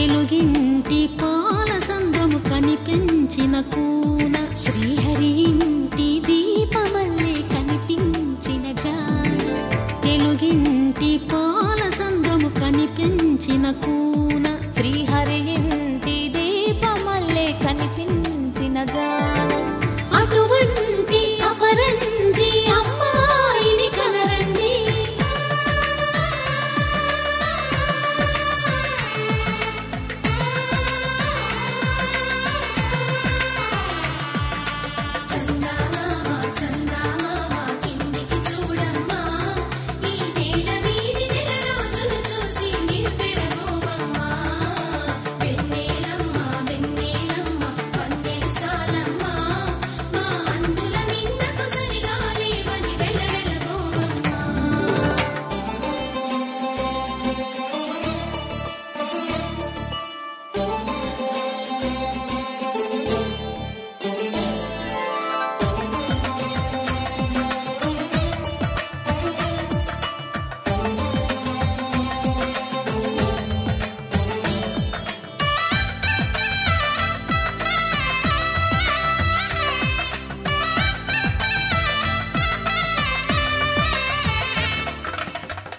తెలుగింటి పాల సంద్రము కనిపించిన కూన శ్రీహరి ఇంటి దీపమల్లే కనిపించిన జాన తెలుగింటి పాల సంద్రము కనిపించిన కూన శ్రీహరి ఇంటి దీపమల్లే కనిపించిన జాన అటువంటి అపరంజి అమ్మాయిని కనరండి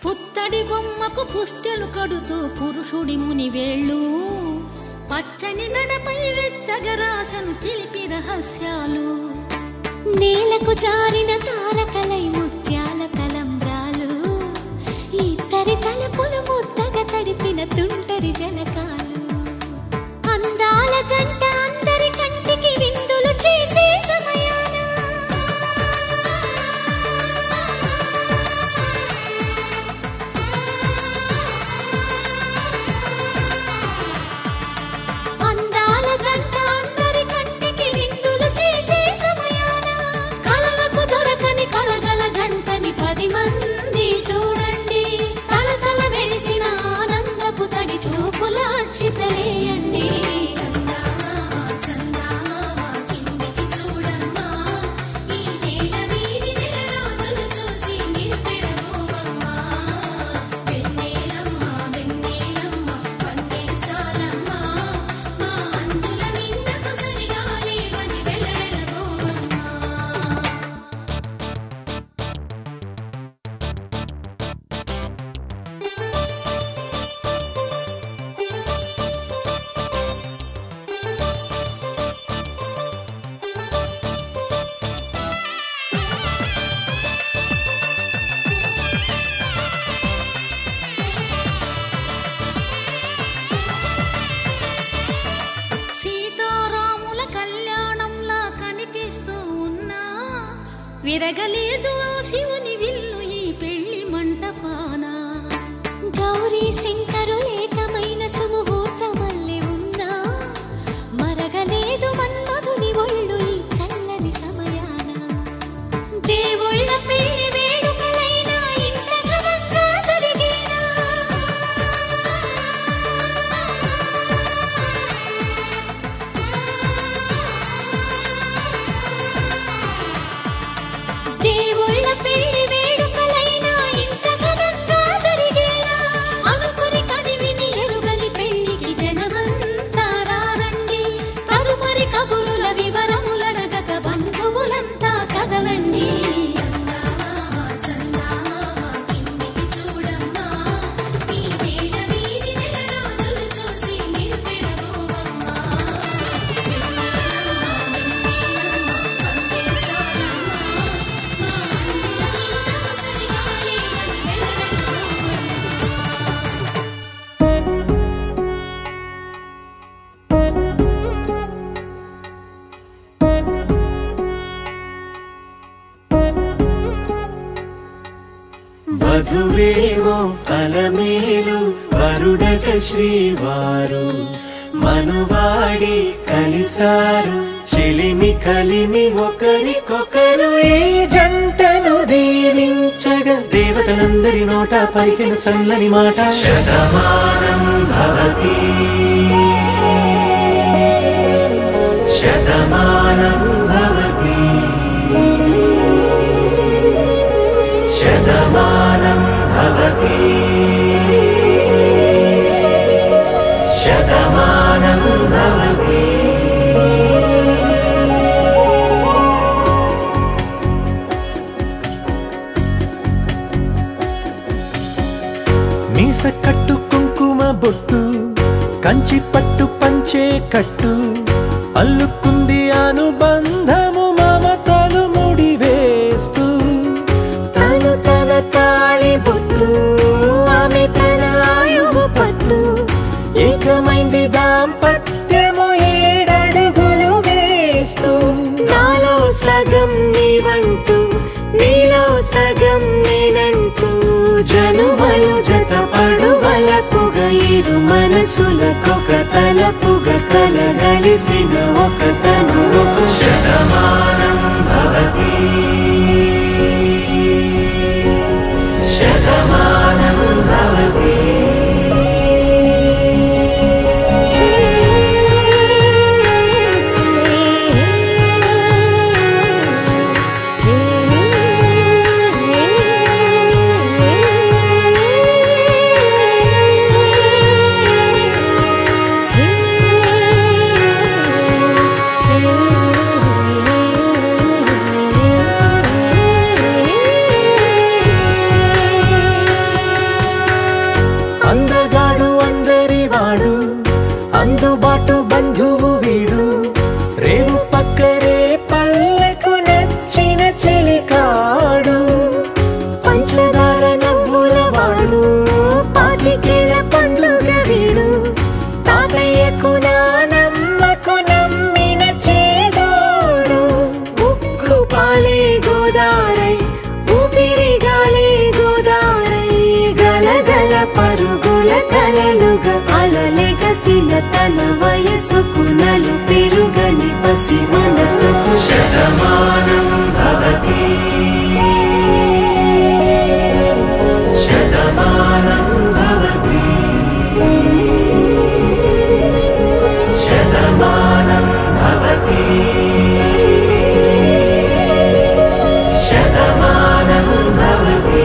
పుత్తడి బొమ్మకు పుస్తెలు కడుతూ పురుషుడి ముని వేళ్ళు పచ్చని నడపై వెచ్చగరాసను చిలిపి రహస్యాలు నేలకు జారిన తారకలై ముత్యాల తలంబ్రాలు ఇద్దరి తలపులు ముద్దగా తడిపిన తుంటరి జలకాలు అందాల జంట అందరి కంటికి విందులు చేసే సమయాన అందాల జంట అందరి కంటికి విందులు చేసే సమయాన కలలకు దొరకని కలగల జంటని 10 మంది చూడండి తలతల మెరిసిన ఆనందపు తడి చూపుల అక్షితలేయండి సీతారాముల కళ్యాణంలా కనిపిస్తూ ఉన్నా విరగలేదు ఆ శివుని విల్లు ఈ పెళ్లి మంటపాన గౌరీ శంకరులేకమైన సుముహూర్తమల్లె ఉన్నా మరగలేదు మన్మధుని ఒళ్ళు ఈ చల్లని సమయాన దేవుళ్ళ పెళ్లి వేడుకలైనా ఇంత ఘనంగా జరిగేనా దేవుళ్ళ పెళ్లి వేడుకలైనా ఇంత ఘనంగా జరిగేలా అనుకుని కదివిని ఎరుగని పెళ్లికి జనమంతా రారండి తదుపరి కబురుల వివరములడగక బంధువులంతా కదలండి వధువేవో అలమేలు వరుడట శ్రీవారు మనువాడి కలిసారు చెలిమి కలిమి ఒకరికొకరు ఈ జంటను దీవించగా దేవతలందరి నోట పలికిన చల్లని మాట శతమానం భవతి శతమానం భవతి శతమానం భవతి శత మీస కట్టు కుంకుమ బొట్టు కంచి పట్టు పంచే కట్టు అల్లుకుంది అనుబంధము మమతలు ముడివేస్తూ తను తన తాళి బొట్టు ఆమె తన ఆయువు పట్టు ఏకమైంది దాంపత్యము 7 అడుగులు వేస్తూ నాలో సగం నీవంటూ నీలో సగం నేనంటూ జనుమలు జత పడువలపుగ ఇరు మనసులకొక తలపుగ కలగలిసిన ఒక తను శతమానం భవతి శతమానం భవతి అందగాడు అందరివాడు అందుబాటు బంధువు వీడు రేవు పక్కరే పల్లెకు నచ్చిన చెలికాడు పంచదార నవ్వుల వాడు పాతికేల పండుగ వీడు తాతయ్యకు నానమ్మకు నమ్మిన చేదోడు ఉక్కు పాలే గోదారై ఊపిరి గాలే గోదారై గలగల పరుగుల కలలుగా అలలెగసిన తన వయసుకు నలు పెరుగని పసి మనసుకు శతమానం భవతి శతమానం భవతి శతమానం భవతి శతమానం భవతి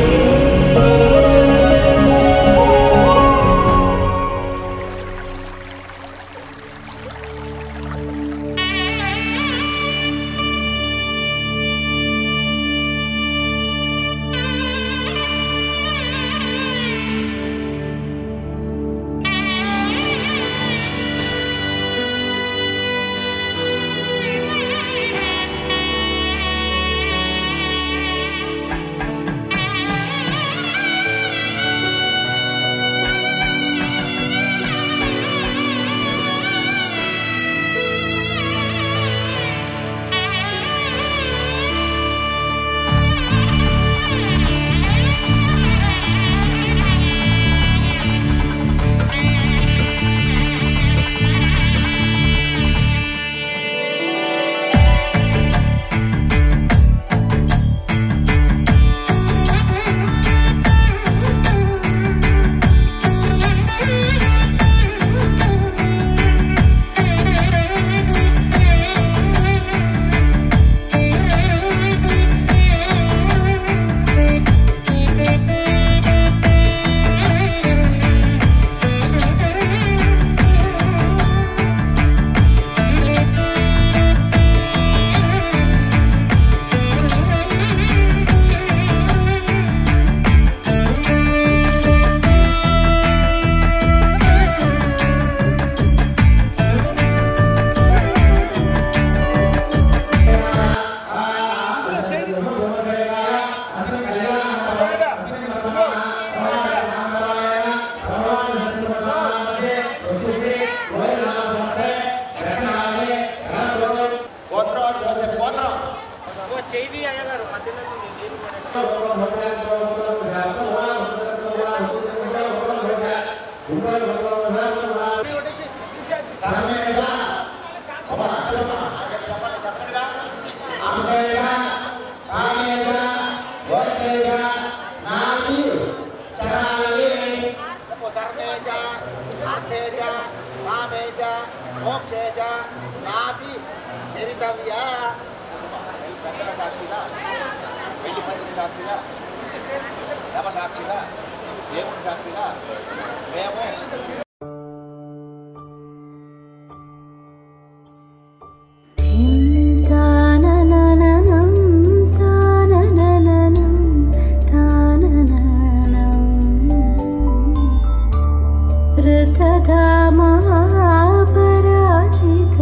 ऋतधामापराजित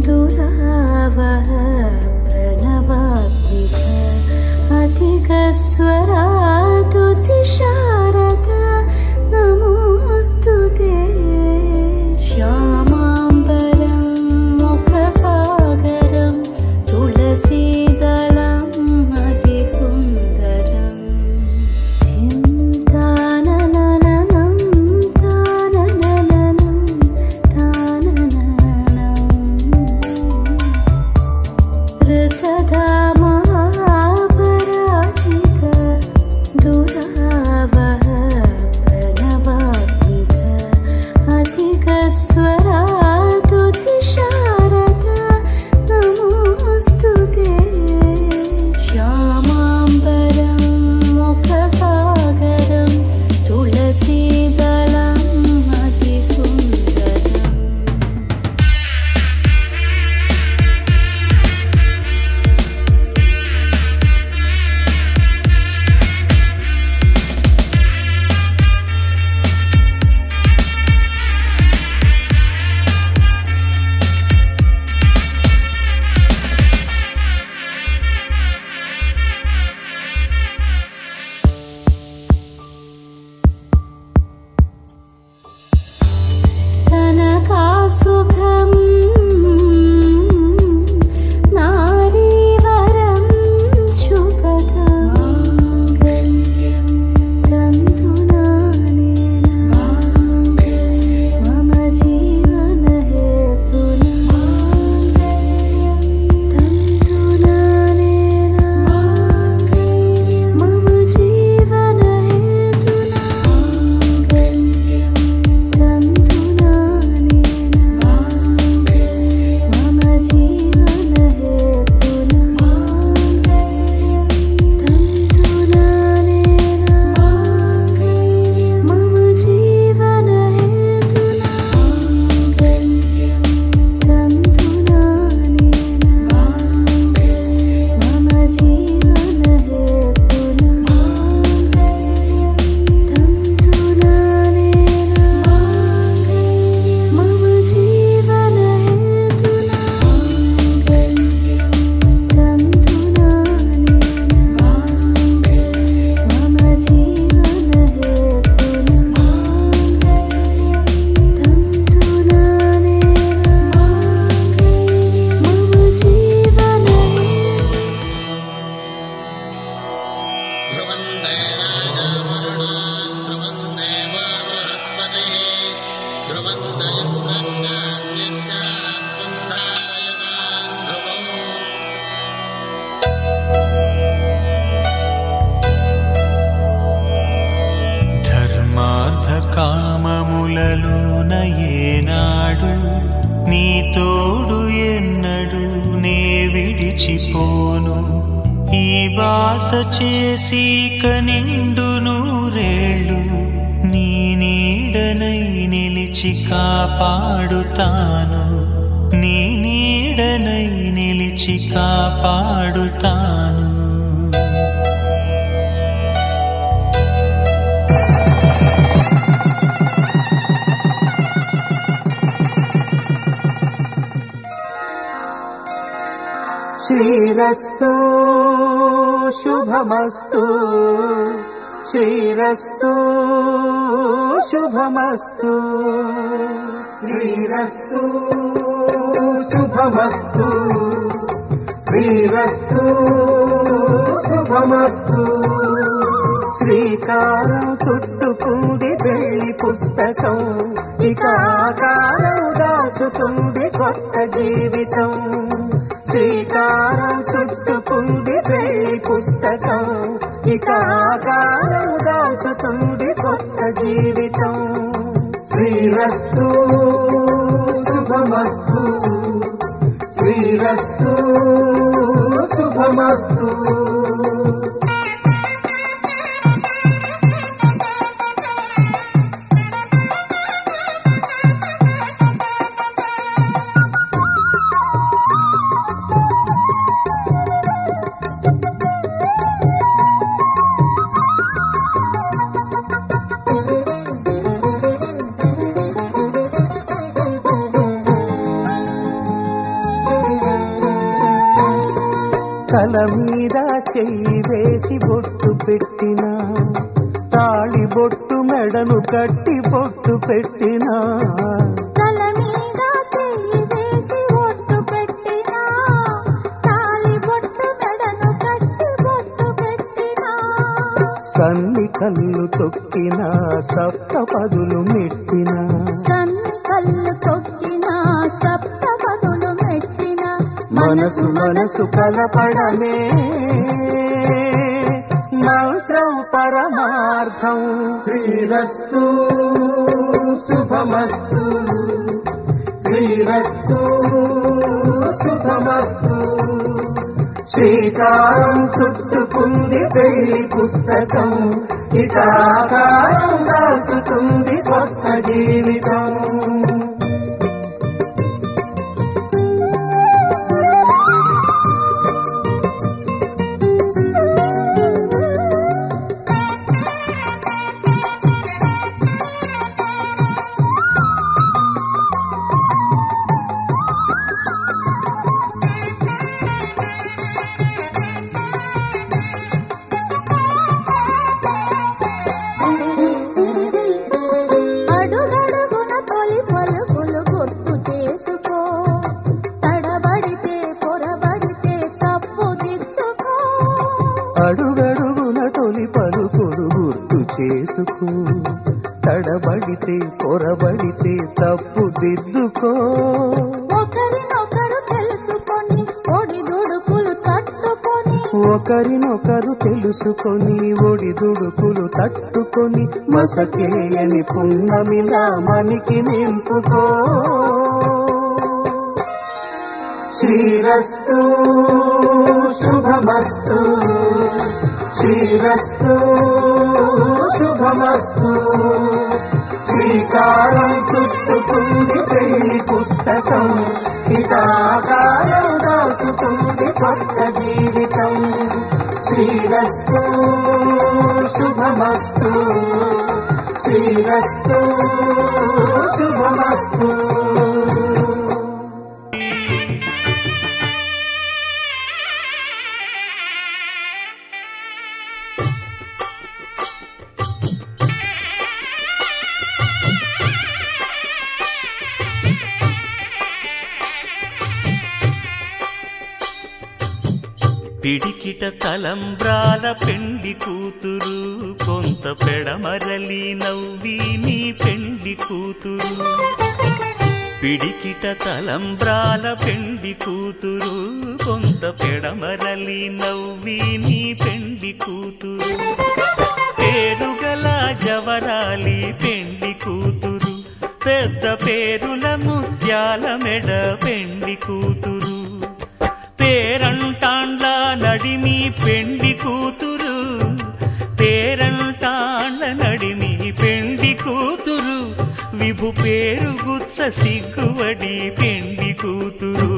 दुरावह प्रणवात्मिक अधिकस्वरातुतिशारदा नमोऽस्तुते श्यामाम्बरं मुखसागरं तुलसीदलं अतिसुन्दरम् ताननननं ताननननं ताननननं ऋतधामापराजित दुरावह प्रणवात्मिक अधिकस्वरातुतिशारदा नमोऽस्तुते श्यामाम्बरं मुखसागरं तुलसीदलम् अतिसुन्दरम् कनकासुखं नारीवरं शुभदं तन्तुनानेन मम जीवनहेतुना तन्तुनानेन मम जीवनहेतुना ధర్మార్థకామములలోన ఏనాడు నీ తోడు ఎన్నడు నే విడిచిపోను ఈ బాస చేసి కనిండు నూరేళ్ళు నీ నీడనై నిలిచి కాపాడుతాను నీ నీడనై నిలిచి కాపాడుతాను శ్రీరస్తు శుభమస్తు శ్రీరస్తు శుభమస్తు శ్రీరస్తు శుభమస్తు శ్రీరస్తు శుభమస్తు శ్రీకారం చుట్టుకుంది పెళ్లి పుస్తకం ఇక ఆకారం దాచుతుంది కొత్త జీవితం శ్రీకారం చుట్టుకుంది పెళ్లి పుస్తకం ఇక ఆకారం దాచుతుంది కొత్త జీవితం శ్రీరస్తు శుభమస్తు శ్రీరస్తు శుభమస్తు తల మీద చెయ్యి వేసి బొట్టు పెట్టినా, తాళి బొట్టు మెడను కట్టి బొట్టు పెట్టినా, తల మీద చెయ్యి వేసి బొట్టు పెట్టినా, తాళి బొట్టు మెడను కట్టి బొట్టు పెట్టినా, సన్ని కళ్ళు తొక్కినా సప్త పదులు మెట్టినా, సన్ని కళ్ళు తొక్కినా సప్త పదులు మెట్టినా, మనసు మనసు కలపడమే మంత్రం పరమార్థం. శ్రీరస్తు శుభమస్తు, శ్రీరస్తు శుభమస్తు. శ్రీకారం చుట్టుకుంది పెళ్లి పుస్తకం, ఇక ఆకారం దాచుతుంది కొత్త జీవితం. అడుగడుగున తొలి పలుకులు గుర్తు చేసుకో, తడబడితే పొరబడితే తప్పు దిద్దుకో. అడుగడుగున తొలి పలుకులు గుర్తు చేసుకో, తడబడితే పొరబడితే తప్పు దిద్దుకో. ఒకరినొకరు తెలుసుకొని ఒడిదుడుకులు తట్టుకొని, ఒకరినొకరు తెలుసుకొని ఒడిదుడుకులు తట్టుకొని, మసకేయని పున్నమిలా మనికి నింపుకో. శ్రీరస్తు శుభమస్తు, శ్రీరస్తు శుభమస్తు. శ్రీకారం చుట్టుకుంది పెళ్లి పుస్తకం, ఇక ఆకారం దాచుతుంది కొత్త జీవితం. శ్రీరస్తు శుభమస్తు, శ్రీరస్తు శుభమస్తు. పిడికిట తలంబ్రాల పెండి కూతురు, కొంత పెడమరలి నవ్వి నీ పెండి కూతురు. పిడికిట తలంబ్రాల పెండి కూతురు, కొంత పెడమరలి నవ్వి నీ పెండి కూతురు. పేరుగల జవరాలి పెండి కూతురు, పెద్ద పేరుల ముత్యాల మెడ పెండి కూతురు. పేరంటాండ్ల నడిమి పెండి కూతురు, పేరంటాండ్ల నడిమి పెండి కూతురు. విభు పేరు గుత్స సిగ్గువడి పెండి కూతురు.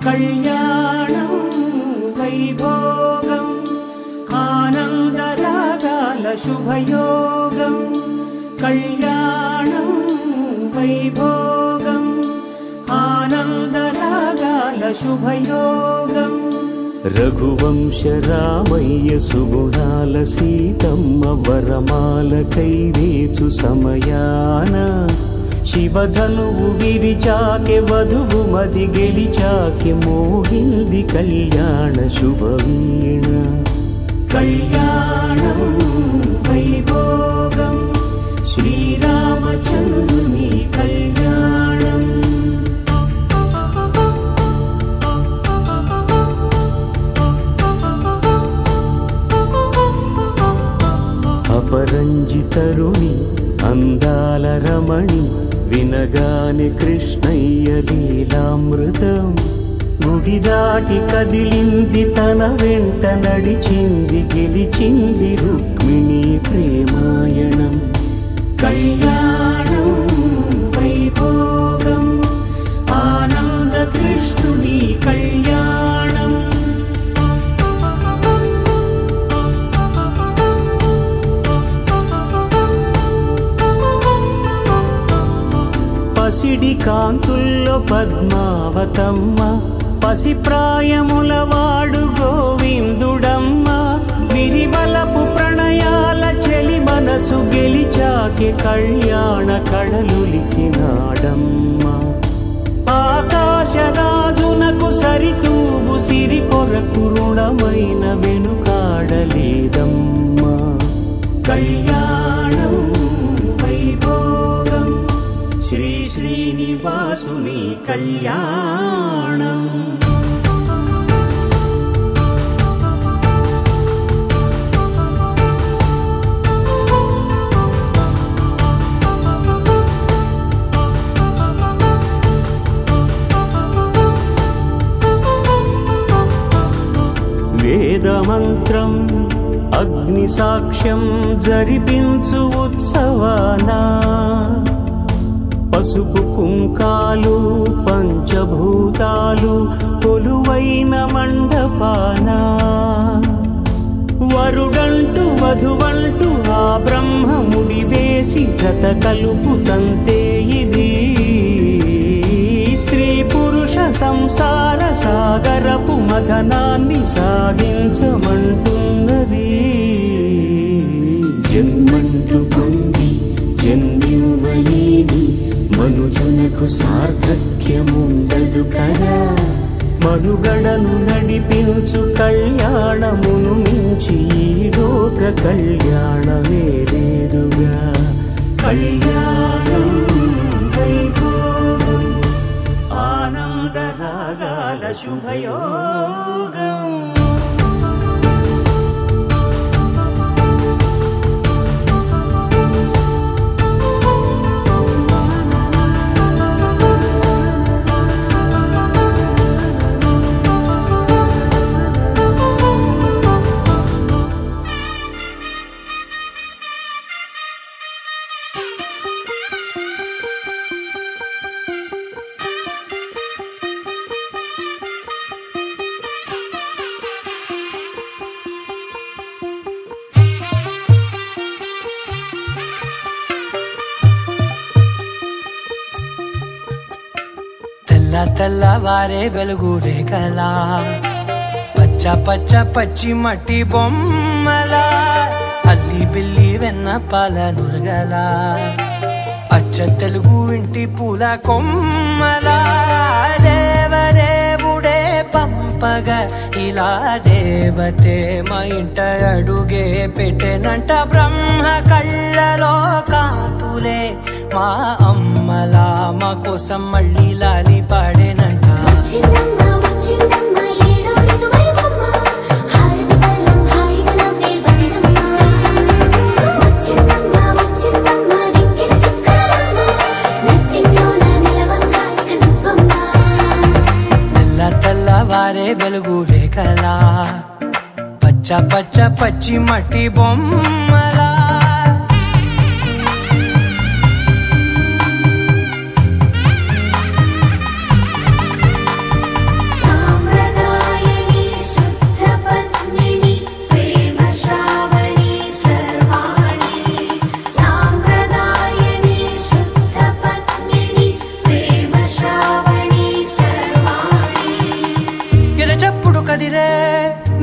కళ్యాణం వైభోగం ఆనందరాగాల శుభయోగం. కళ్యాణం వైభోగం ఆనందరాగాల శుభయోగం. రఘువంశ రామయ్య సుగుణాల సీతమ్మ వరమాల కైవేచు సమయాన, శివధనువు విరిచాకె వధువు మది గెలిచాకె మోగింది కళ్యాణ శుభవీణ. కళ్యాణం వైభోగం శ్రీరామచంద్రుని కళ్యాణం. అపరంజి తరుణి అందాల రమణి వినగానే కృష్ణయ్య లీలామృతం గుడి దాటి కదిలింది తన వెంట నడిచింది గెలిచింది రుక్మిణీ ప్రేమాయణం కళ్యాణం వైభోగం ఆనంద కృష్ణుని కళ్యాణం పసిడి కాంతుల్లో పద్మావతమ్మ పసిప్రాయముల వాడు గోవిందుడమ్మ విరివలపు ప్రణయాల చెలి మనసు గెలిచాకే కళ్యాణ కళలులికినాడమ్మ ఆకాశరాజునకు సరితూగు సిరి కొరకు రుణమైన వెనుకాడలేదమ్మ కళ్యాణం వైభోగం శ్రీ శ్రీనివాసుని కళ్యాణం వేదమంత్రం అగ్ని సాక్ష్యం జరిపించు ఉత్సవానా పసుపు కుంకాలు పంచభూతాలు కొలువైన మండపాన వరుడంటూ వధువంటూ ఆ బ్రహ్మముడి వేసి జత కలుపుతంతే ఇది స్త్రీ పురుష సంసార సాగరపు మథనాన్ని సాగించమంటున్నది జన్మంటూ పొంది జన్మివ్వలేని మనుజునకు సార్థక్యముండదు కదా మనుగడను నడిపించు కళ్యాణమును మించి ఈ లోక కళ్యాణమే లేదుగా కళ్యాణం వైభోగం ఆనంద రాగాల శుభయోగం తెల్లవారే వెలుగు రేఖలా పచ్చ పచ్చ పచ్చి మట్టి బొమ్మలా అల్లి బిల్లి వెన్న పాల నురగలా అచ్చ తెలుగు ఇంటి పూల కొమ్మలా దేవదేవుడే పంపగా ఇలా దేవతే మా ఇంట అడుగే పెట్టెనంట బ్రహ్మ కళ్ళలో కాంతులే మా అమ్మలా మా కోసం మళ్ళీ లాలి పాడేనంట తెల్లవారే వెలుగు రేఖలా పచ్చ పచ్చ పచ్చి మట్టి బొమ్మలా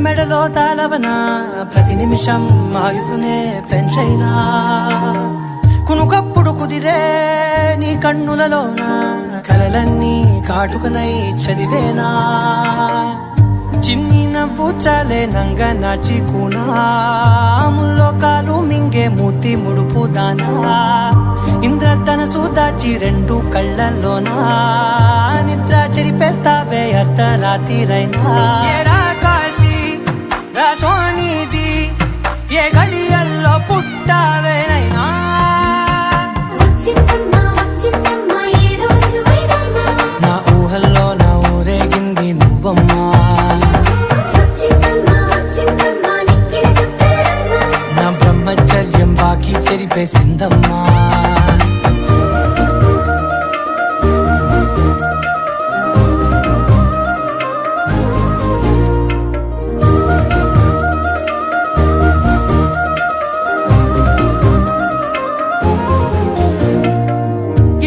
మెడలో తాళవన ప్రతి నిమిషం ఆయుధునే పెంచైనా కునుకప్పుడు కుదిరే నీ కన్నులలోన కలలన్నీ కాటుకనై చదివేనా చిన్ని నవ్వు చాలే నంగ నాచి కూనాముల్లో కాలు మింగే మూతి ముడుపు దానా ఇంద్రధనసు దాచి రెండు కళ్ళల్లోనా నిద్ర చెరిపేస్తావే అర్ధరాత్రిరైనా సోనిది ఏ గడియల్లో పుట్టావేనైనా వచ్చిందమ్మా వచ్చిందమ్మా చెప్పేసిందమ్మా.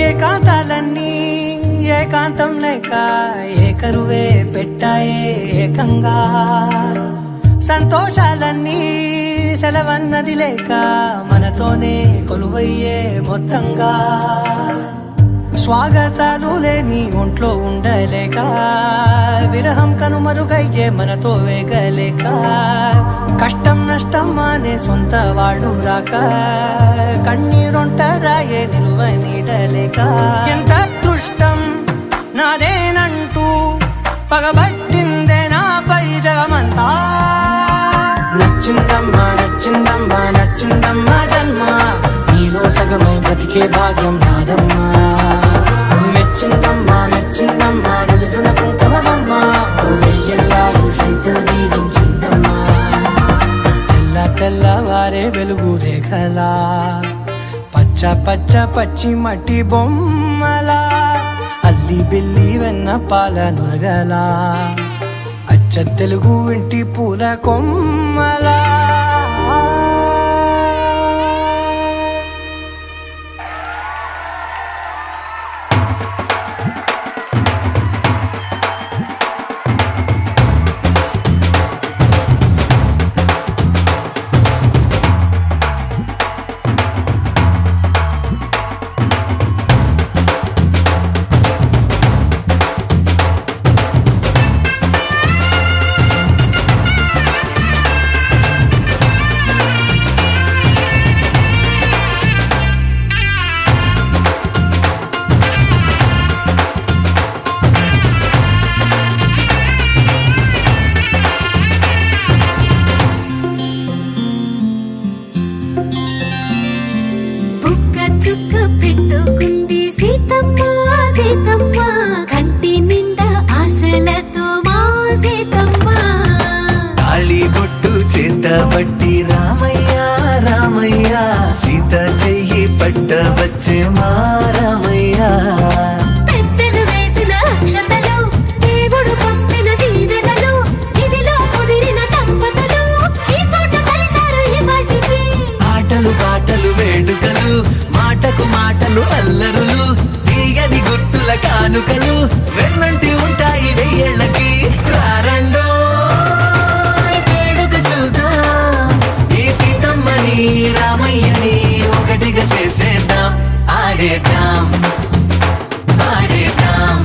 ఏకాంతాలన్నీ ఏకాంతం లేక ఏకరువే పెట్టాయే ఏకంగా, సంతోషాలన్నీ సెలవన్నది లేక మనతోనే కొలువయ్యే మొత్తంగా, స్వాగతాలు లేని ఒంట్లో ఉండలేక విరహం కనుమరుగయ్యే మనతో వేగలేక, కష్టం నష్టం అనే సొంత వాళ్ళు రాక కన్నీరొంటరాయే నిలువ నీడలేక, ఎంత అదృష్టం నాదేనంటూ పగబట్టిందే నాపై జగమంతా. నచ్చిందమ్మా నచ్చిందమ్మా నచ్చిందమ్మా జన్మ, నీలో సగమై బ్రతికే భాగ్యం నాదమ్మా. మెచ్చిందమ్మా మెచ్చిందమ్మా నిలుచున కుంకుమమ్మా, వెయ్యల్లాలు శంకులు దీవించిందమ్మా. తెల్ల తెల్లవారే వెలుగు రేఖలా, పచ్చ పచ్చ పచ్చి మట్టి బొమ్మలా, అల్లి బిల్లి వెన్న పాల నురగలా, అచ్చ తెలుగు ఇంటి పూల కొమ్మలా. పట్టి రామయ్య రామయ్య, సీత చెయ్యి పట్టవచ్చే మా రామయ్య. పెద్దలు వేసిన అక్షతలు, దేవుడు పంపిన దీవెనలు, ఇవిలో కుదిరిన దంపతులు ఈ చోట కలిసారు ఈ పాటికి. ఆటలు పాటలు వేడుకలు, మాటకు మాటలు అల్లరులు, తీయని గుర్తుల కానుకలు వెన్నంటి ఉంటాయి వెయ్యేళ్ళకి. రారండో రామయ్యని ఒకటిగా చేసేద్దాం, ఆడేద్దాం ఆడేద్దాం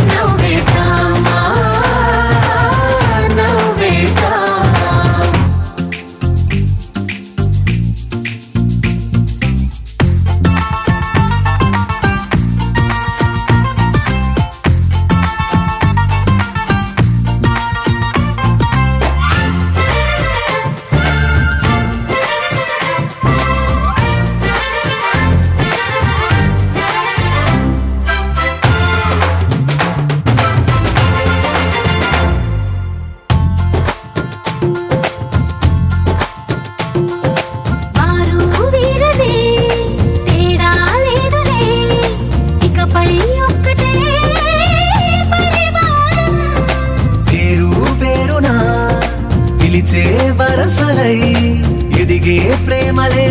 నవ్వేద్దాం నవ్వేద్దాం. వరసలై ఎదిగే ప్రేమలే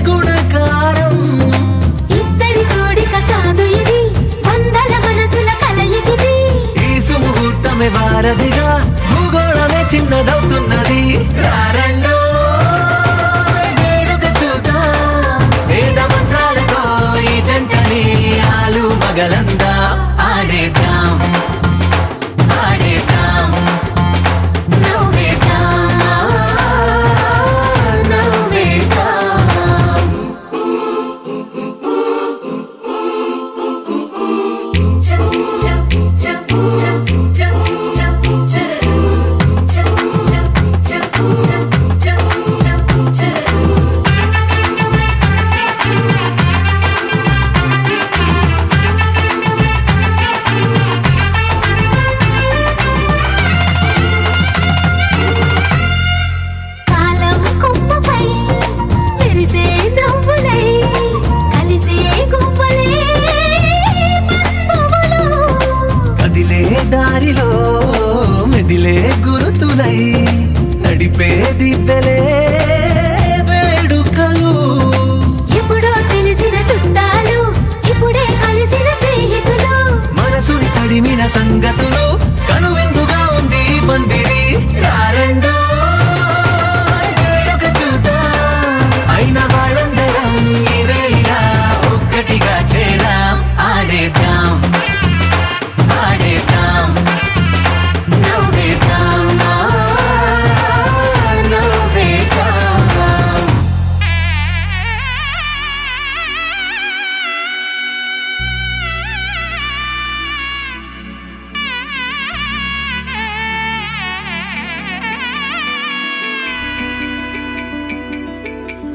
గుణకారం, ఇద్దరి కోడిక కాదు ఇది, వందల మనసుల కలయికిది. ఈ సుముహూర్తమే వారధిగా, భూగోళమే చిన్నదవుతున్నది. రారండో వేడుక చూద్దాం, వేద మంత్రాలతో ఈ జంటని ఆలు మగలందా ఆడేద్దాం ఆడేద్దాం నవ్వేద్దాం నవ్వేద్దాం. చ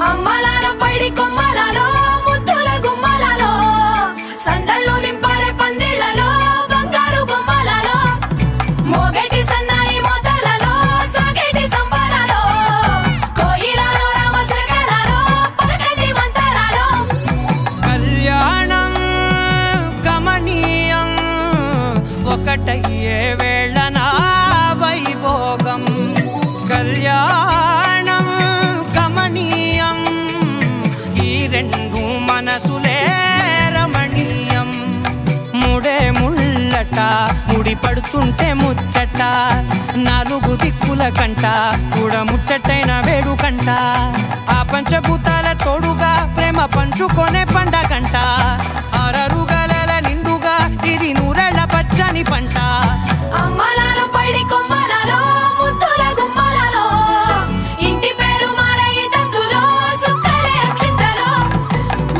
అమ్మలాల పైడి కొమ్మలలో ముద్దుల గుమ్మలలో సందళ్ళు నింపారే పందిళ్లలో బంగారు బొమ్మలలో మోగేటి సన్నాయి మోతలలో సాగేటి సంబరాలో కోయిలలో రామశకలలో పలకటి మంతరాలో కళ్యాణం గమనీయం ఒకటయ్యే వేళన వైభోగం కళ్యాణం గమనీయం ఈ రెండు మనసులే రమణీయం ముడే ముళ్ళట ముడి పడుతుంటే ముచ్చట నాలుగు దిక్కుల కంట చూడ ముచ్చటైన వేడుకంట ఆ పంచభూతాల తోడుగా ప్రేమ పంచుకొనే పండగంట అరరుగల నిండుగా ఇది నూరెళ్ళ పచ్చని పంట అమ్మలాల పైడి కొమ్మలలో ముద్దుల గుమ్మలలో ఇంటి పేరు మారయి తందులో చుక్కలే అక్షింతలో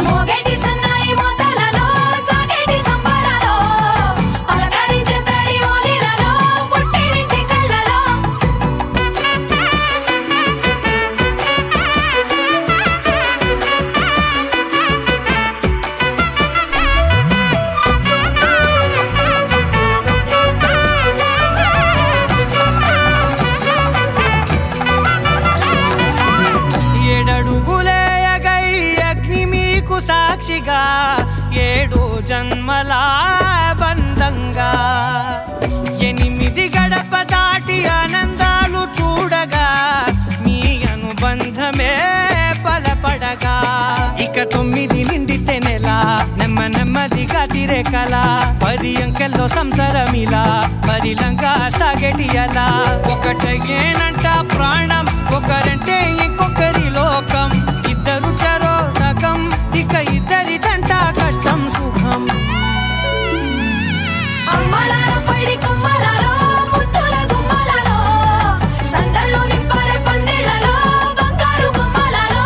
మోగేటి సన్నాయి మోతలలో సాగేటి సంబరాలో పలకరించే తడి ఓలిలలో పుట్టినింటి కళ్ళలో ఏడడుగులేయగై అగ్ని మీకు సాక్షిగా ఏడు జన్మల బంధంగా 8 గడప దాటి ఆనందాలు చూడగా మీ అనుబంధమే బలపడగా ఇక 9 నిండితే నెల నెమ్మదిగా తిరేకల 10 అంకెల్లో సంసారమిలా పరిలంగా సాగేటి అలా ఒకటేనంట ప్రాణం ఒకరంటే ఇంకొకరి లోకం ఇద్దరు చరో సగం ఇక ఇద్దరిదంట కష్టం సుఖం అమ్మలాల పైడి కొమ్మలలో ముద్దుల గుమ్మలలో సందళ్ళు నింపారే పందిళ్లలో బంగారు బొమ్మలలో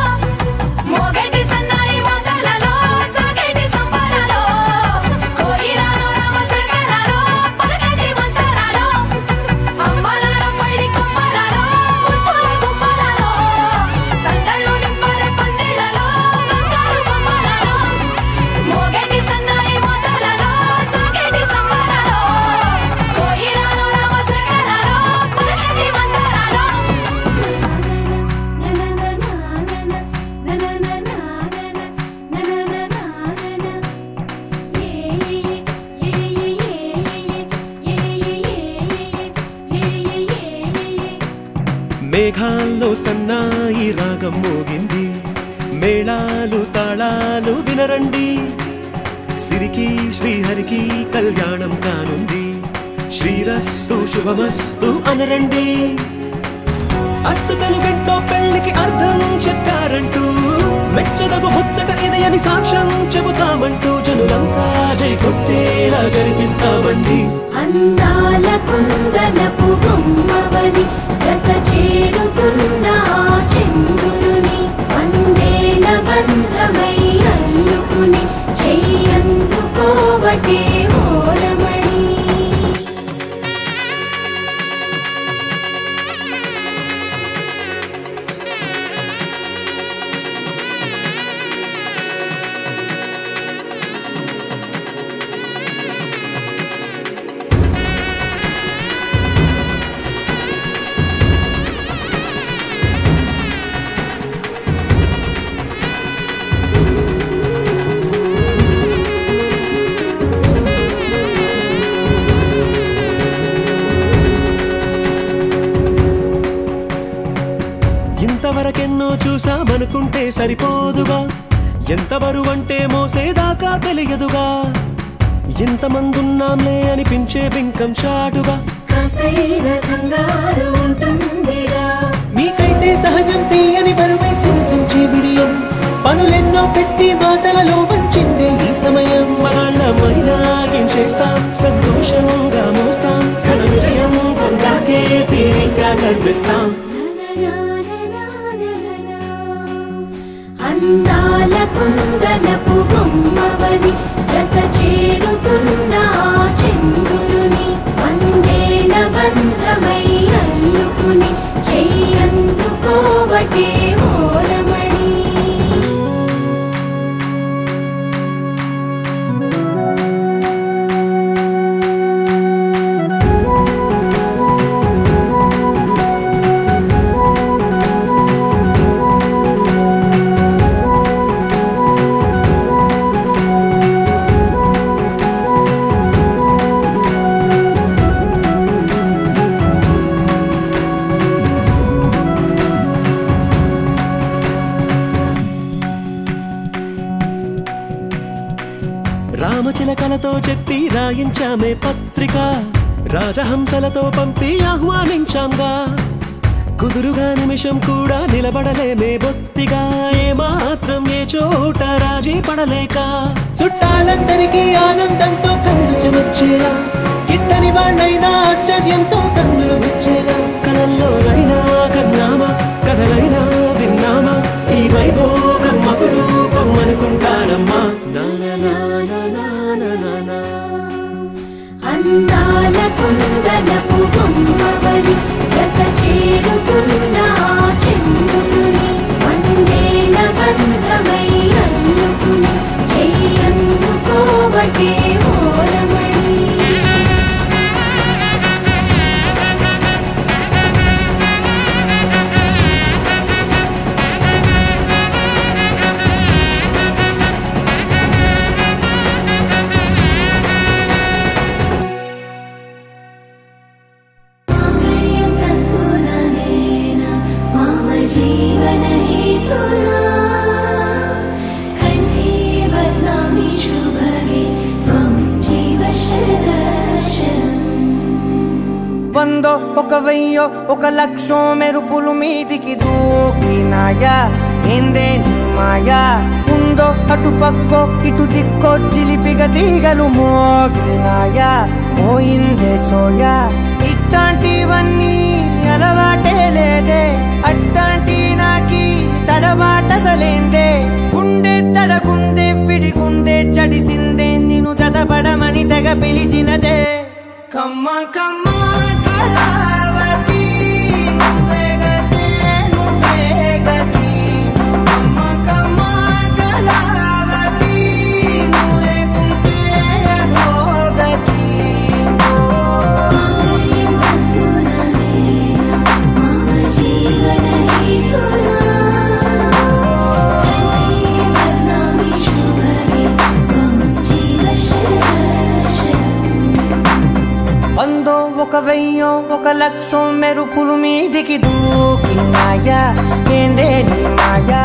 మోగేటి సన్నాయి మోతలలో సాగేటి సంబరాలో కోయిలలో రామశకలలో పలకటి మంతరాలో అమ్మలాల పైడి కొమ్మలలో ముద్దుల గుమ్మలలో సందళ్ళు నింపారే పందిళ్లలో బంగారు బొమ్మలలో మోగేటి సన్నాయి మోతలలో సాగేటి సంబరాలో కోయిలలో రామశకలలో పలకటి మంతరాలో మేఘాల్లో సన్నాయి రాగం మోగింది మేళాలు తాళాలు వినరండి సిరికి శ్రీహరికి కళ్యాణం కానుంది శ్రీరస్తు శుభమస్తు అనరండి అచ్చతలు గంటో పెళ్లికి అర్థం చెప్పారంటూ మెచ్చదగు ముచ్చట ఇది అని సాక్ష్యం చెబుతామంటూ జనులంతా జై కొట్టేలా జరిపిస్తామండి అందాల కుందనపు బొమ్మవని జత చేరుతున్న ఆ చంద్రుని వందేళ్ల బంధమై అల్లుకుని చెయ్యందుకోవటే ఓరమణి ఇంతవరకెన్నో చూసామనుకుంటే సరిపోదుగా ఎంత బరువంటే మోసేదాకా తెలియదుగా ఇంతమందున్నాంలే అనిపించే బింకం చాటుగా కాస్తైన కంగారు ఉంటుందిగా మీకైతే సహజం తీయని బరువై సిరసించే బిడియం పనులెన్నో పెట్టి మాటలలో వంచిందే ఈ సమయం మనాళ్ళమైనా ఏం చేస్తాం సంతోషంగా మోస్తాం ఘన విజయం పొందాకే తీరిగ్గా కనిపిస్తాం అందాల కుందనపు బొమ్మవని జత చేరుతున్న ఆ చంద్రుని వందేళ్ల బంధమై అల్లుకుని చెయ్యందుకోవటే ఓరమణి కలతో చెప్పి రాయించామే పత్రిక రాజహంసలతో పంపి ఆహ్వానించాంగా కుదురుగా నిమిషం కూడా నిలబడలేమే బొత్తిగా ఏమాత్రం ఏ చోట రాజీ పడలేక చుట్టాలందరికీ ఆనందంతో కళ్ళు చెమర్చేలా గిట్టని వాళ్ళైనా ఆశ్చర్యంతో కన్నులు వచ్చేలా కలల్లోనైనా కన్నామా కథలైనా విన్నామా ఈ వైభోగం అపురూపం అనుకుంటానమ్మా అందాల కుందనపు బొమ్మవని జత చేరుతున్న చంద్రుని వందేళ్ల బంధమై అల్లుకుని చెయ్యందుకోవటే ఓరమణి వందో ఒక వెయ్యో ఒక లక్షో మెరుపులు మీదికి దూకినాయా ఏందే నీ మాయా ఉందో అటు పక్కో ఇటు దిక్కో చిలిపిగా తీగలు మోగినాయా పోయిందే సోయా ఇట్లాంటివన్నీ అలవాటే లేదే అట్లాంటి నాకి తడబాటసలేందే గుండె తడగుండే విడిగుండే చడిసిందే నిన్ను చదపడమని తెగ పిలిచినదే కమ్మ కమ్మ కళావతి నువ్వే గతే నువ్వే గతి కమ్మ కమ్మ కళావతి నువ్వు లేకుంటే అదో గతి వందో ఒక వెయ్యో ఒక లక్షో మెరుపులు మీదికి దూకినాయా ఏందే నీ మాయా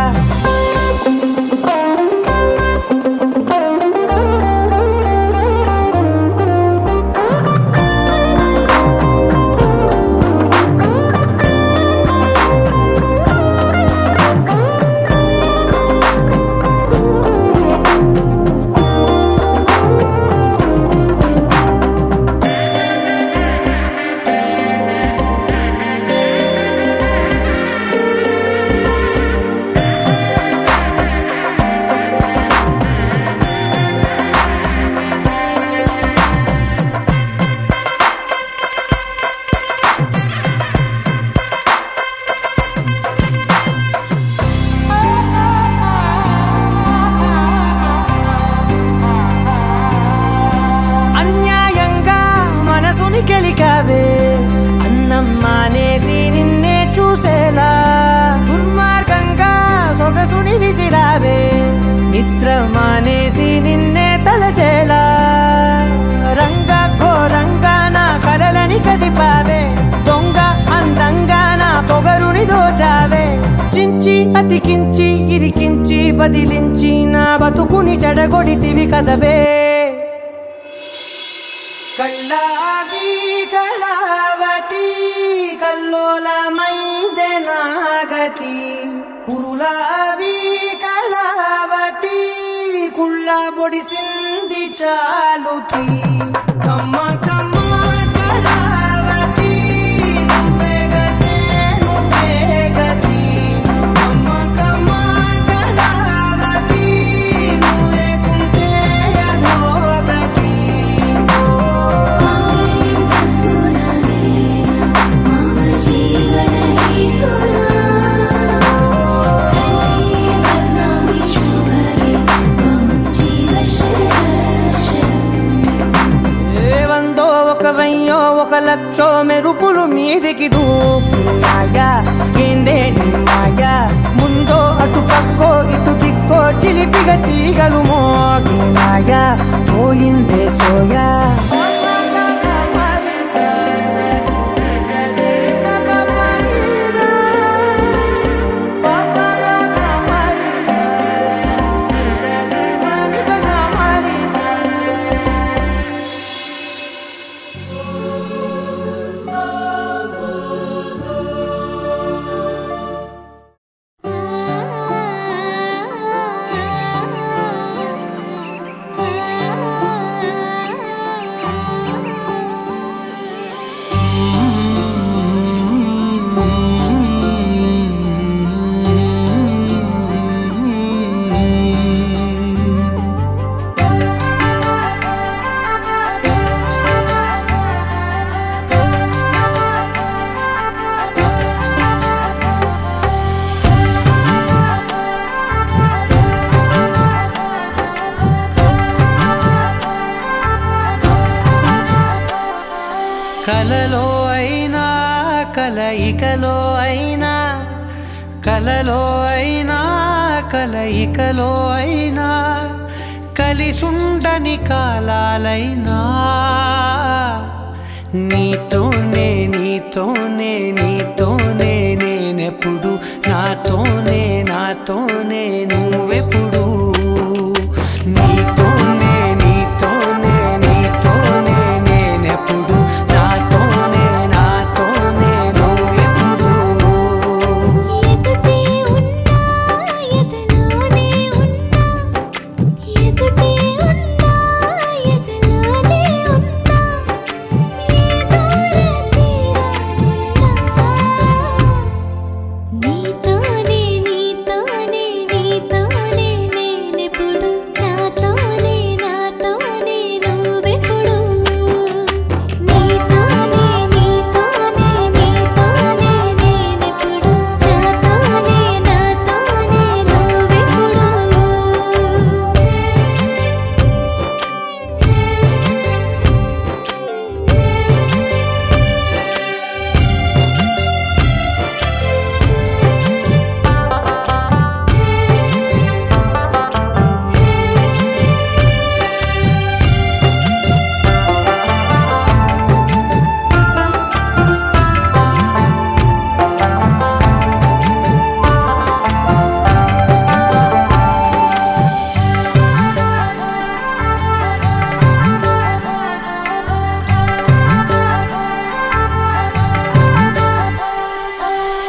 గెలికావే అన్నం మానేసి నిన్నే చూసేలా దుర్మార్గంగా సొగసుని విసిరావే నిద్ర మానేసి నిన్నే తలచేలా రంగ ఘోరంగా నా కలలని కదిపావే దొంగ అందంగా నా పొగరుని దోచావే చించి అతికించి ఇరికించి వదిలించి నా బతుకుని చెడగొడితివి కదవే కళ్ళావి కళావతి కల్లోలమైందే నాగతి కురులావి కళావతి కుళ్ళ బొడిసింది చాలుతి కమ్మ కమ్మ కళావతి నువ్వే గతే నువ్వే గతి కమ్మ కమ్మ కళావతి నువ్వు లేకుంటే అదో గతి ఒక లక్షో మెరుపులు మీదికి దూకినాయా ఏందే నీ మాయా ముందో అటు పక్కో ఇటు దిక్కో చిలిపిగా తీగలు మోగినాయా పోయిందే సోయా కలలో అయినా కలయికలో అయినా కలలో అయినా కలయికలో అయినా కలిసుండని కాలాలైనా నీతోనే నీతోనే నీతోనే నేనెప్పుడు నాతోనే నాతోనే నువ్వెప్పుడు నీతోనే నీతోనే నీతోనే నేనెప్పుడు నాతోనే నాతోనే నువ్వెప్పుడు ఎదుటే ఉన్నా ఎదలోనే ఉన్నా ఎదుటే ఉన్నా ఎదలోనే ఉన్నా ఏ దూర తీరానున్నా నీతోనే నీతోనే నీతోనే నేనెప్పుడు నాతోనే నాతోనే నువ్వెప్పుడు నీతోనే నీతోనే నీతోనే నేనెప్పుడు నాతోనే నాతోనే నువ్వెప్పుడు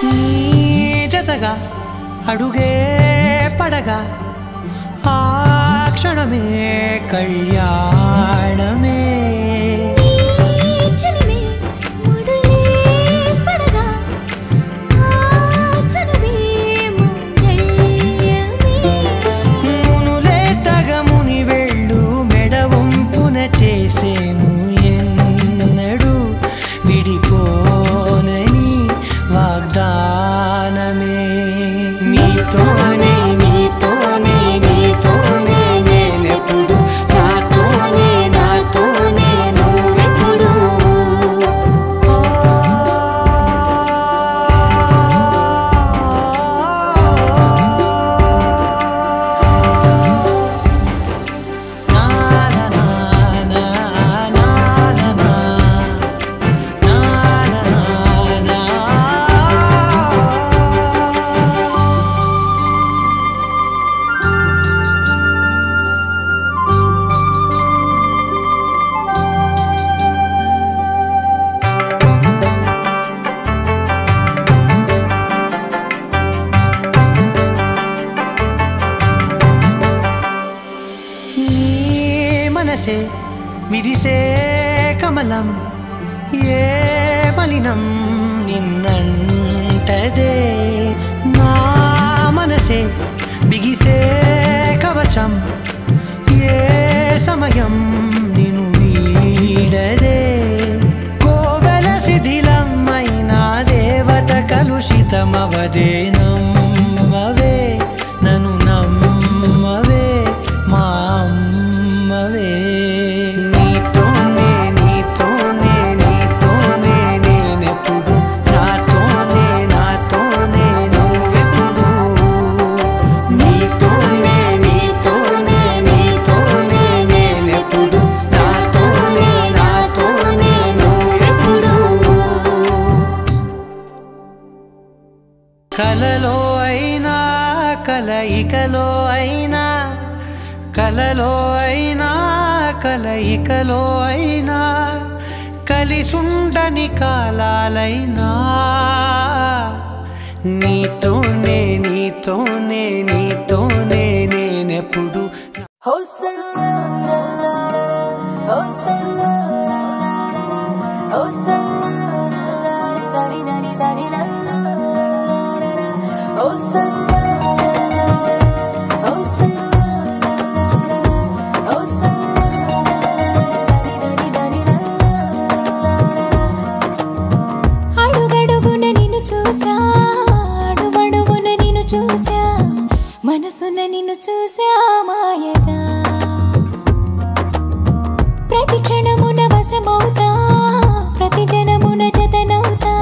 నీ జతగా అడుగే పడగా ఆ క్షణమే కళ్యాణమే చలిమే ముడులే పడగా ఆచనమే మంగళ్యమే మునులే తగముని వెళ్ళు మెడవంపున చేసేను ఎన్నడు విడిపోనని వాగ్దానమే నీతోనే నీతోనే నీతోనే నేనెప్పుడు నాతోనే నాతోనే నువ్వెప్పుడు నా నా నా నా నా నా నా నా నా నీ మనసే విరిసే కమలం ఏ మలినం నిన్నంటదే నా మనసే బిగిసే కవచం ఏ సమయం నిన్ను వీడదే కోవెల శిథిలమైన దేవత కలుషితమవదే నమ్మవే నన్ను నమ్మవే మా అమ్మవే నీతోనే నీతోనే నీతోనే నేనెప్పుడు నాతోనే నాతోనే నువ్వెప్పుడు నీతోనే నీతోనే నీతోనే నేనెప్పుడు నాతోనే నాతోనే నువ్వెప్పుడు కలలో అయినా కలయికలో అయినా కలలో అయినా కలయికలో అయినా కలిసుండని కాలాలైనా నీతోనే నీతోనే నీతోనే నేనెప్పుడు అడుగడుగున నిన్ను చూసా అడుగడుగున నిన్ను చూసా మనసున నిన్ను చూసా మాయగా ప్రతి క్షణమున వశమవుతా ప్రతి జనమున జతనవుతా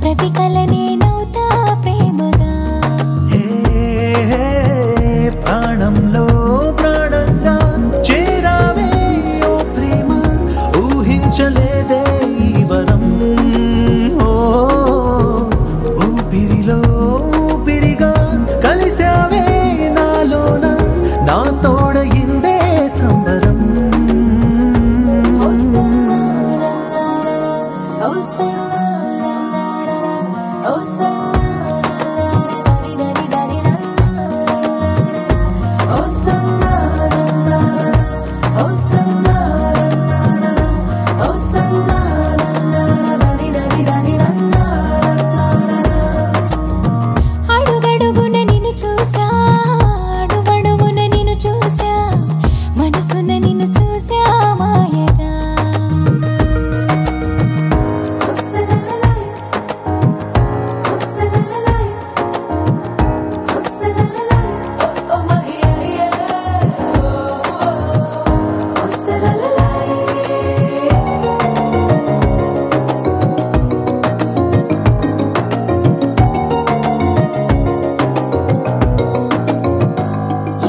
ప్రతి కల నేనవుతా ప్రేమగా ప్రాణంలో ప్రాణంగా చేరావే ఓ ప్రేమ ఊహించలేదే ఈ వరం ఊపిరిలో ఊపిరిగా కలిసావే నాలోన నా తోడయిందే సంబరం అడుగడుగున నిన్ను చూసా అడుగడుగున నిన్ను చూసా మనసున నిన్ను చూసా మాయగా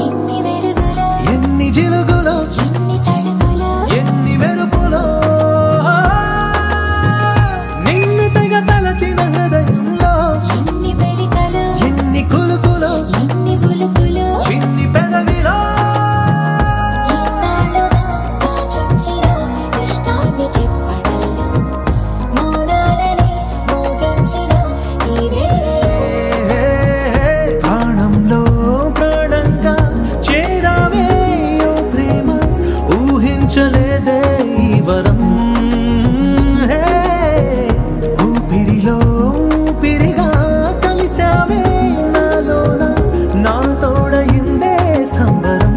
ఎన్ని వెలుగులో ఎన్ని జిలుగులో ఎన్ని తడుకులో ఎన్ని మెరుపులో నిన్ను తెగ తలచిన హృదయంలో ఎన్ని మెలికలో ఎన్ని కులుకులో ఎన్ని ఉలుకులో చిన్ని పెదవిలో ఇన్నాళ్ళుగా దాచుంచిన ఇష్టాన్ని చెప్పడంలో మౌనాలని మోగించిన ఈ వేళలో ప్రాణంలో ప్రాణంగా చేరావే ఓ ప్రేమ ఊహించలేదే ఈ వరం ఊపిరిలో ఊపిరిగా కలిసావే నాలోన నా తోడయిందే సంబరం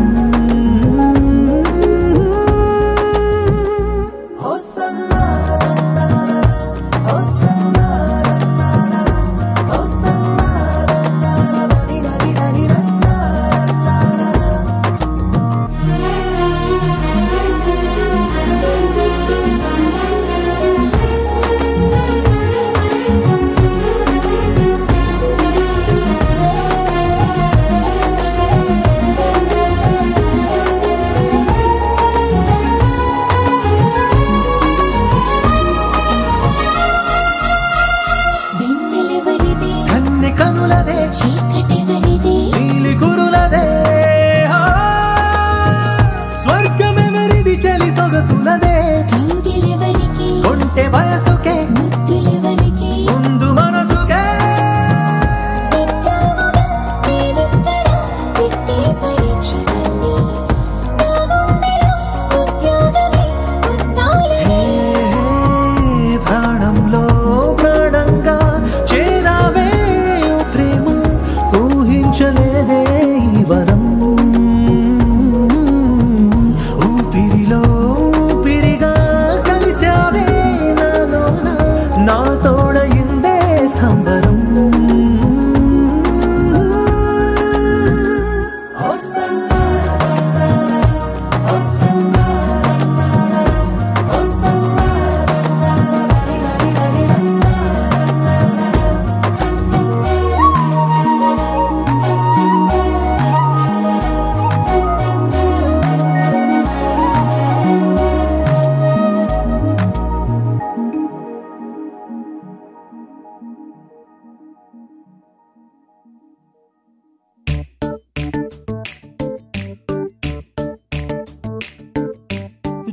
వెన్నెలెవరిది కన్నె కనులదే చీకటెవరిది నీలి కురులదే స్వర్గమెవరిది చలి సొగసులదే కౌగిలెవరికి కొంటె వయసుకే ముద్దులెవరికి ముందు మనసుకే విన్నావుగా నేనెక్కడ పెట్టే పరీక్షలన్నీ నా గుండెలో ఉద్యోగమే పొందాలని ప్రాణంలో ప్రాణంగా చేరావే ఓ ప్రేమ ఊహించలేదే ఈ వరం ఊపిరిలో ఊపిరిగా కలిసావే నాలోన నా తోడయిందే సంబరం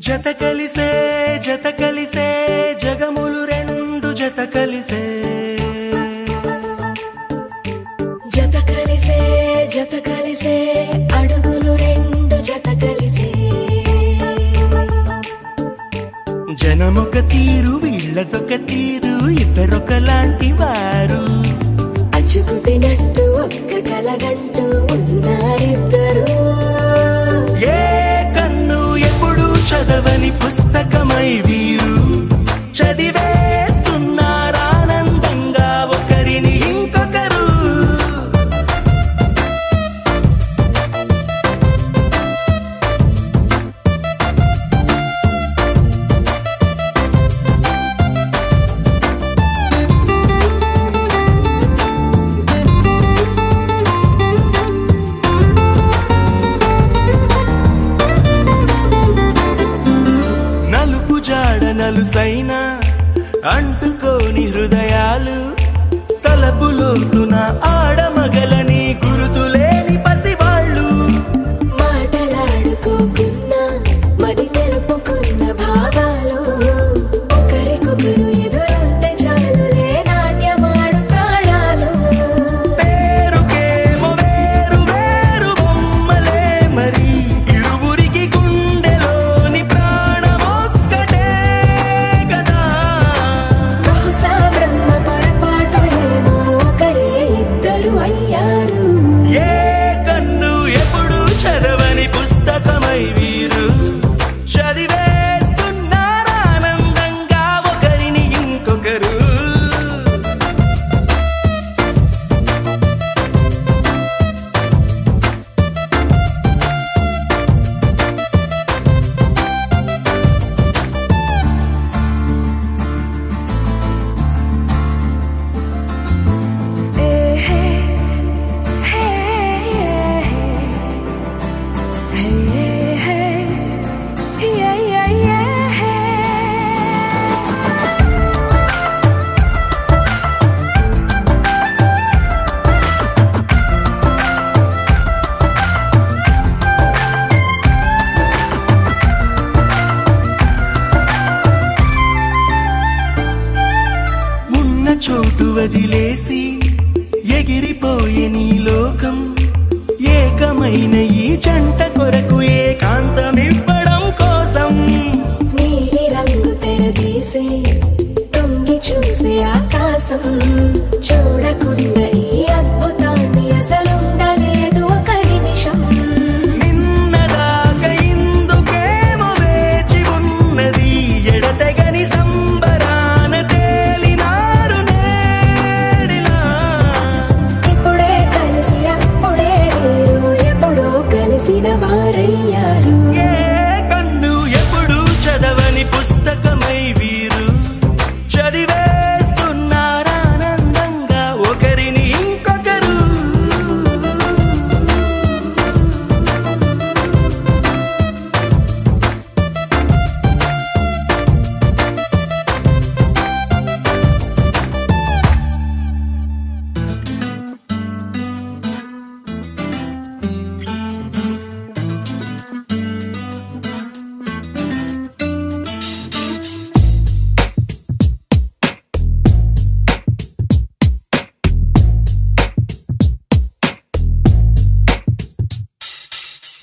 జత కలిసే జగములు రెండు జత కలిసే జత కలిసే అడుగులు రెండు జత కలిసే జనమొక తీరు వీళ్ళదొక తీరు ఇద్దరొకలాంటి వారు అచ్చుకుతినట్టు ఒక్క కలగంటూ ఉన్నారిద్దరు ఏ కన్ను ఎప్పుడు చదవని పుస్తకమై వీరు చదివేస్తున్నారానందంగా ఒకరిని ఇంకొకరు. మనసైనా అంటుకోని హృదయాలు తలపులోతున ఆడమగలని గురుతులేని పసివాళ్ళు మాటలాడుకోకున్నా మరి తెలుపుకున్న భావాలు ఒకరికొకరు ఎదురుంటే చాలులే నాట్యమాడు ప్రాణాలు పేరుకేమో వేరు వేరు బొమ్మలే మరి ఇరువురికి గుండెలోని ప్రాణమొక్కటే కదా బహుశా బ్రహ్మ పొరపాటు ఏమో ఒకరే ఇద్దరు అయ్యారు ఏ కన్ను ఎప్పుడు చదవని పుస్తకమై వీరు చదివేస్తున్నారానందంగా ఒకరిని ఇంకొకరు ఉన్న చోటు వదిలేసి ఎగిరిపోయే నీ లోకం ఏకమైన ఈ జంట కొరకు ఏకాంతమివ్వడం కోసం నీలి రంగు తెరదీసే తొంగి చూసే ఆకాశం చూడకుండా ఈ అద్భుతాన్ని అసలుండలేదు ఒక నిమిషం నిన్నదాకా ఇందుకేమో వేచి ఉన్నది ఎడతెగని సంబరాన తేలినారు నేడిలా ఇప్పుడే కలిసి అప్పుడే వేరు ఎప్పుడో కలిసిన వారయ్యారు ఏ కన్ను ఎప్పుడు చదవని పుస్తకమై వీరు చదివేస్తున్నారానందంగా ఒకరిని ఇంకొకరు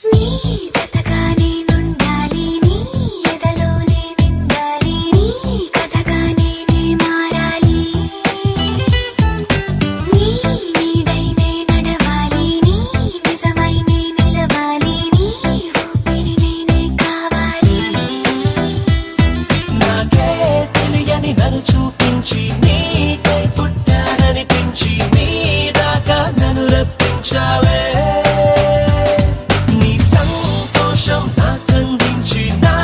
నీ జతగా నేనుండాలి నీ ఎదలోనే నిండాలి నీ కథగా నేనే మారాలి నీ నీడైనే నడవాలి నీ నిజమై నే నిలవాలి నీ ఊపిరి నేనే కావాలి నాకే తెలియని నన్ను చూపించి నీకై పుట్టాననిపించి నీ దాకా నన్ను రప్పించావే నీ సంతోషం నాకందించి నా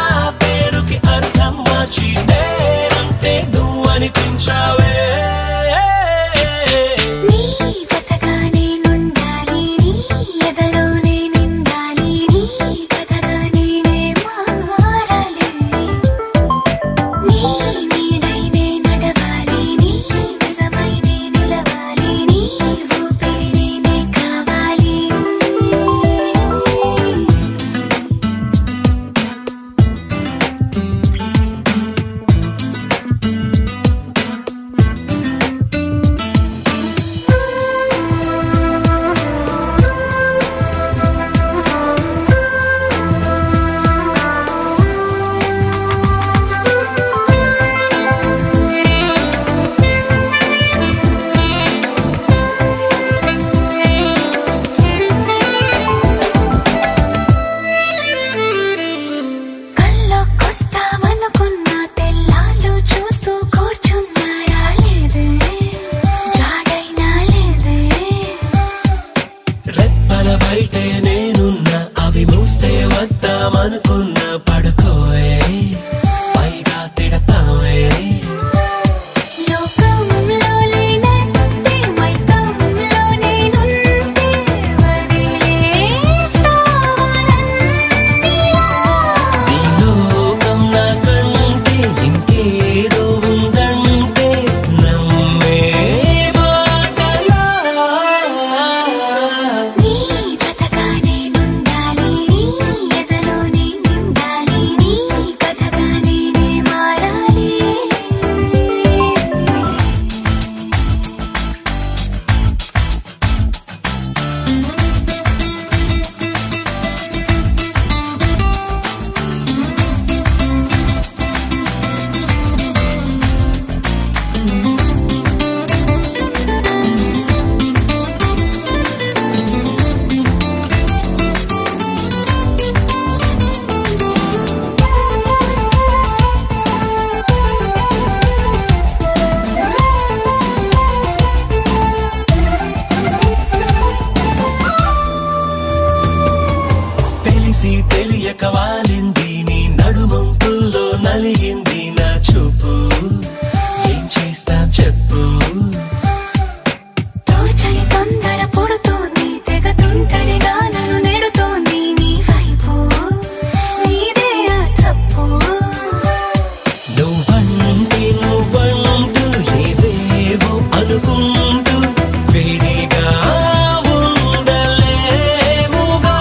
పేరుకి అర్థం మార్చి నేనంటే నువ్వు అనిపించావే నీ జతగా నేనుండాలి నీ ఎదలోనే నిండాలి నీ కథగా నేనే మారాలి నీ నీడైనే నడవాలి నీ నిజమై నే నిలవాలి నీ ఊపిరి నేనే కావాలి కల్లోకొస్తామనుకున్న తెల్లాళ్ళు చూస్తూ కూర్చున్నారా లేదే జాడైనా లేదే రెప్పల బయటే నేనున్నా అవి మూస్తే వద్దామనుకున్నా పడుకోవే పైగా తిడతావే లోకంలో లేనంటే మైకంలో నేనుంటే వదిలేస్తావా నన్నిలా నీ లోకం నాకంటే ఇంకే తెలిసి తెలియక వాలింది నీ నడుమంపుల్లో నలిగింది నా చూపు ఏం చేస్తాం చెప్పు తోచని తొందర పుడుతోంది తెగ తుంటరిగా నన్ను నెడుతోంది నీ వైపు నీదే ఆ తప్పు నువ్వంటూ ఏవేవో అనుకుంటూ వేడిగా ఉండలేముగా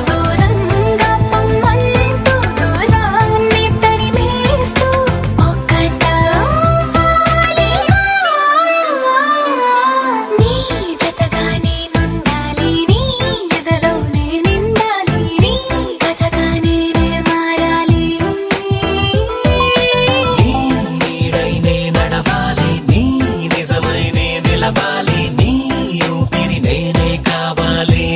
దూరంగా పొమ్మంటూ దూరాన్ని తరిమేస్తూ ఒక్కటవ్వాలి నీ జతగా నేనుండాలి నీ ఎదలోనే నిండాలి నీ కథగా నేనే మారాలి నీ నీడై నే నడవాలి నీ నిజమై నే నిలవాలి నీ ఊపిరి నేనే కావాలి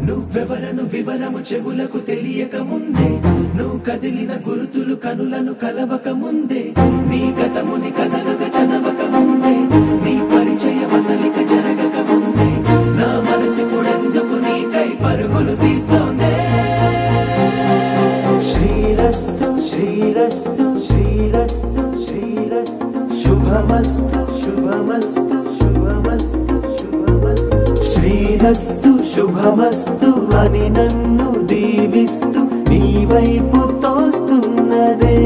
నువ్వెవరను వివరము చెవులకు తెలియక ముందే నువ్వు కదిలిన గురుతులు కనులను కలవక ముందే నీ గతముని కథలుగా చదవక ముందే నీ పరిచయ వసలిక జరగక ముందే నా మనసిపుడెందుకు నీకై పరుగులు తీస్తోందే శ్రీరస్తు శ్రీరస్తు శ్రీరస్తు శ్రీరస్తు శుభమస్తు శుభమస్తు శుభమస్తు శుభమస్తు శ్రీరస్తు శుభమస్తు అని నన్ను దీవిస్తూ నీ వైపు తోస్తున్నదే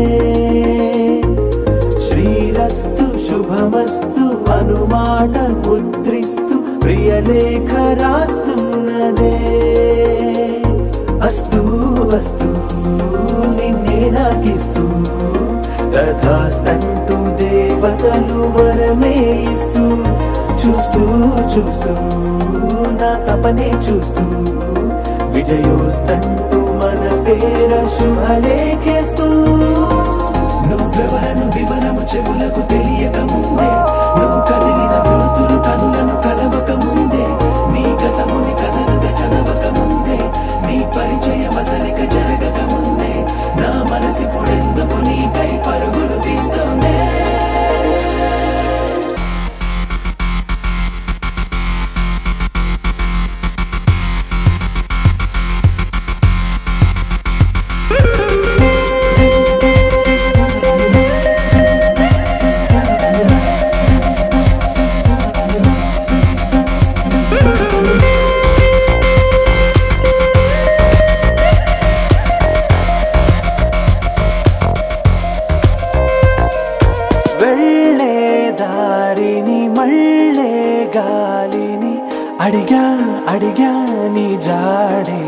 శ్రీరస్తు శుభమస్తు అనుమాట ముద్రిస్తూ ప్రియలేఖ రాస్తున్నదే అస్తు అస్తు నిన్నే నాకిస్తూ తథాస్తంటూ దేవతలు వరమే ఇస్తూ చూస్తూ చూస్తూ నా తపనే చూస్తూ విజయోస్తంటూ మన పేర శుభలేఖేస్తూ నువ్వెవరను వివరము చెవులకు తెలియక ముందే నువ్వు కదిలిన గుర్తులు కనులను కలవక ముందే నీ గతముని కథలుగా చదవక ముందే నీ పరిచయ వసలిక జరగక ముందే నా మనసిపుడెందుకు నీకై పరుగులు తీస్తోందే వెళ్ళే దారిని మళ్ళే గాలిని అడిగా అడిగా నీ జాడే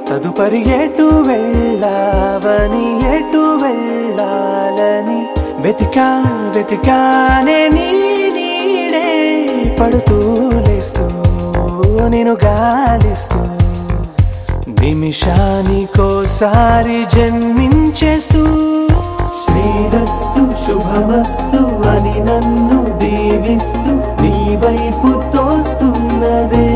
తదుపరి ఎటు వెళ్ళావని ఎటు వెళ్ళాలని వెతికా వెతికానే నీ నీడే పడుతూ లేస్తూ నేను గాలిస్తూ నిమిషానికోసారి జన్మించేస్తూ శ్రీరస్తు శుభమస్తు అని నన్ను దీవిస్తూ నీ వైపు తోస్తున్నదే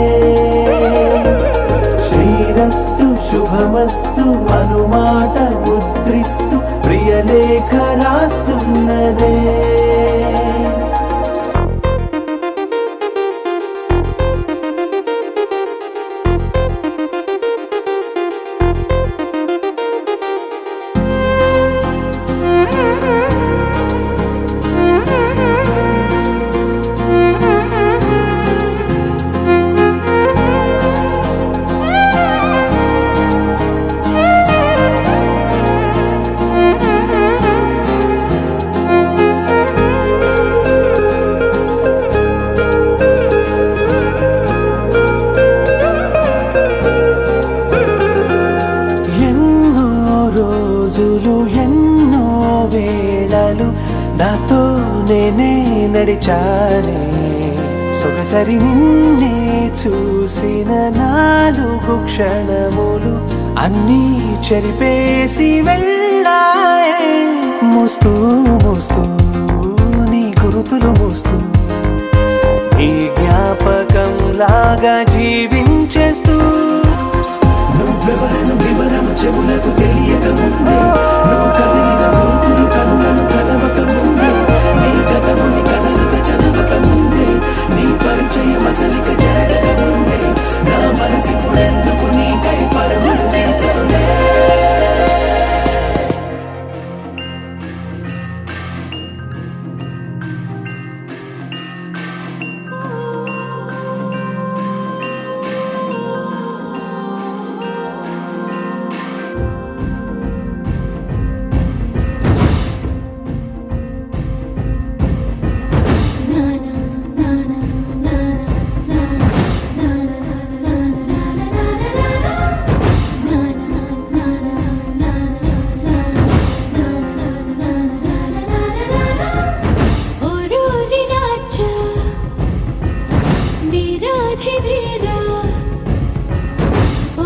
శ్రీరస్తు శుభమస్తు అనుమాట ముద్రిస్తూ ప్రియలేఖ రాస్తున్నదే నాతో నేనే నడిచానే సొగసరి నిన్నే చూసిన 4 క్షణములు అన్నీ చెరిపేసి వెళ్ళాయే మోస్తూ మోస్తూ నీ గురుతులు మోస్తూ ఈ జ్ఞాపకం లాగా జీవించ